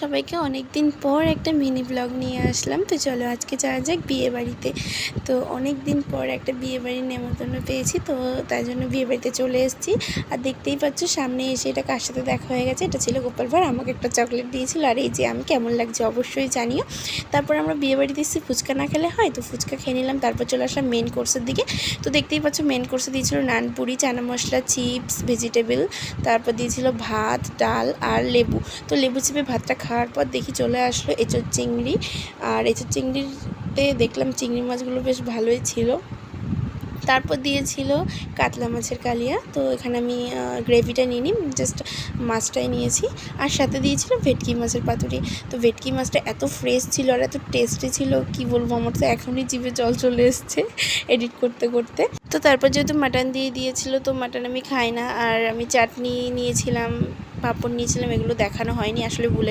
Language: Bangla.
সবাইকে অনেক দিন পর একটা মিনি ব্লগ নিয়ে আসলাম। তো চলো আজকে যাওয়া যাক বিয়ে বাড়িতে। তো অনেক দিন পর একটা বিয়ে বাড়ির নেমন্তন্ন পেয়েছি, তো তাই জন্য বিয়ে বাড়িতে চলে এসেছি। আর দেখতেই পাচ্ছ সামনে এসে এটা কার সাথে দেখা হয়ে গেছে, এটা ছিল গোপাল ভাঁড়। আমাকে একটা চকলেট দিয়েছিল, আর এই যে আমি কেমন লাগছে অবশ্যই জানিও। তারপর আমরা বিয়ে বাড়িতে এসেছি, ফুচকা না খেলে হয়, তো ফুচকা খেয়ে নিলাম। তারপর চলে আসলাম মেন কোর্সের দিকে। তো দেখতেই পাচ্ছ মেন কোর্সে দিয়েছিল নান, পুরি, চানা মশলা, চিপস, ভেজিটেবল, তারপর দিয়েছিল ভাত, ডাল আর লেবু। তো লেবু চিপে ভাতটা খাওয়ার পর দেখি চলে আসলো এঁচোড় চিংড়ি। আর এঁচোড় চিংড়িতে দেখলাম চিংড়ি মাছগুলো বেশ ভালোই ছিল। তারপর দিয়েছিল কাতলা মাছের কালিয়া। তো এখানে আমি গ্রেভিটা নিইনি, জাস্ট মাছটাই নিয়েছি। আর সাথে দিয়েছিল ভেটকি মাছের পাতুরি। তো ভেটকি মাছটা এত ফ্রেশ ছিল আর এত টেস্টি ছিল, কি বলবো, আমার তো এখনই জিভে জল চলে এসছে এডিট করতে করতে। তো তারপর যেহেতু মাটন দিয়ে দিয়েছিল, তো মাটন আমি খাই না। আর আমি চাটনি নিয়েছিলাম, পাঁপড় নিয়েছিলাম, এগুলো দেখানো হয়নি আসলে, ভুলে